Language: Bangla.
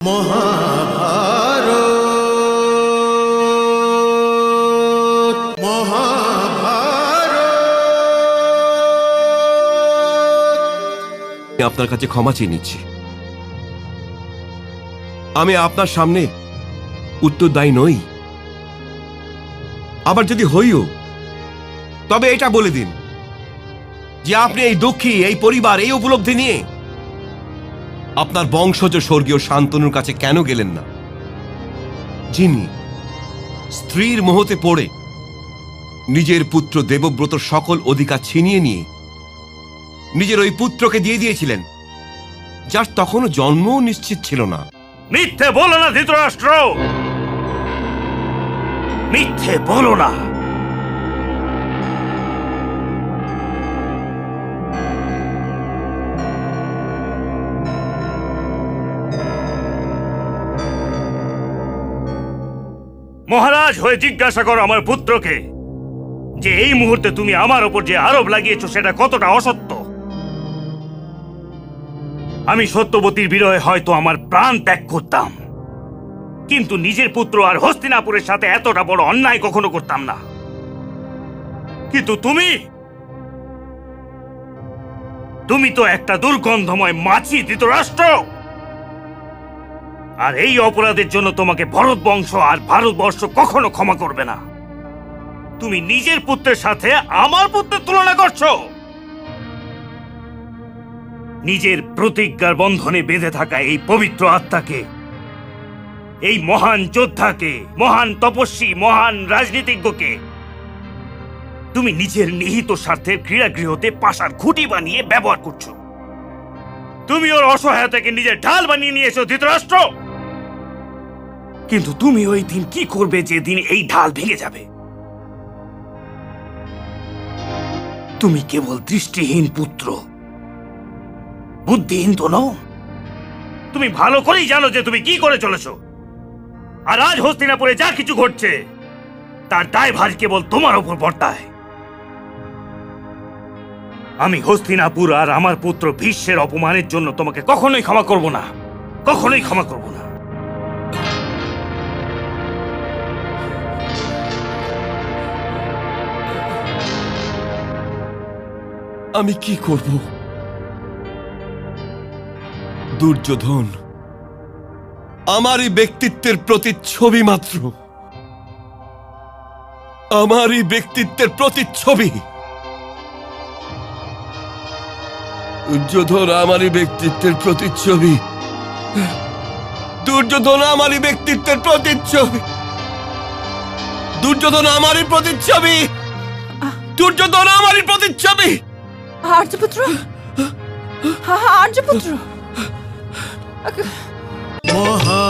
মহাভারত মহাভারত। আপনার কাছে ক্ষমা চেয়ে নিচ্ছি। আমি আপনার সামনে উত্তরদায়ী নই। আবার যদি হইও, তবে এটা বলে দিন যে আপনি এই দুঃখী, এই পরিবার, এই উপলব্ধি নিয়ে আপনার বংশজ স্বর্গীয় শান্তনুর কাছে কেন গেলেন না, যিনি স্ত্রীর মোহতে পড়ে নিজের পুত্র দেবব্রতর সকল অধিকার ছিনিয়ে নিয়ে নিজের ওই পুত্রকে দিয়ে দিয়েছিলেন, যার তখনও জন্মও নিশ্চিত ছিল না। মিথ্যে বলো না ধৃতরাষ্ট্র, মিথ্যে বলো না। মহারাজ হয়ে জিজ্ঞাসা করো আমার পুত্রকে যে এই মুহূর্তে তুমি আমার ওপর যে আরোপ লাগিয়েছো সেটা কতটা অসত্য। আমি সত্যবতীর বিরহে হয়তো আমার প্রাণ ত্যাগ করতাম, কিন্তু নিজের পুত্র আর হস্তিনাপুরের সাথে এতটা বড় অন্যায় কখনো করতাম না। কিন্তু তুমি তো একটা দুর্গন্ধময় মাছি ধৃতরাষ্ট্র, আর এই অপরাধের জন্য তোমাকে ভরত বংশ আর ভারতবর্ষ কখনো ক্ষমা করবে না। তুমি নিজের পুত্রের সাথে আমার পুত্রের তুলনা করছো। নিজের প্রতিজ্ঞার বন্ধনে বেঁধে থাকা এই পবিত্র আত্মাকে, এই মহান যোদ্ধাকে, মহান তপস্বী, মহান রাজনীতিজ্ঞকে তুমি নিজের নিহিত স্বার্থের ক্রীড়াগৃহতে পাশার খুঁটি বানিয়ে ব্যবহার করছো। তুমি ওর অসহায়তাকে নিজের ঢাল বানিয়ে নিয়েছো ধৃতরাষ্ট্র। কিন্তু তুমি ওই দিন কি করবে যেদিন এই ঢাল ভেঙে যাবে? তুমি কেবল দৃষ্টিহীন পুত্র, বুদ্ধিহীন তো নও। তুমি ভালো করেই জানো যে তুমি কি করে চলেছো, আর আজ হস্তিনাপুরে যা কিছু ঘটছে তার দায়ভার কেবল তোমার উপর বর্তায়। আমি হস্তিনাপুর আর আমার পুত্র ভীষ্মের অপমানের জন্য তোমাকে কখনোই ক্ষমা করব না, কখনোই ক্ষমা করব না। আমি কি করব? দুর্যোধন আমারই ব্যক্তিত্বের প্রতিচ্ছবি মাত্র, আমারই ব্যক্তিত্বের প্রতিচ্ছবি। দুর্যোধন আমারই ব্যক্তিত্বের প্রতিচ্ছবি, দুর্যোধন আমারই ব্যক্তিত্বের প্রতিচ্ছবি, দুর্যোধন আমারই প্রতিচ্ছবি, দুর্যোধন আমারই প্রতিচ্ছবি। আর্যপুত্র, আর্যপুত্র। মহা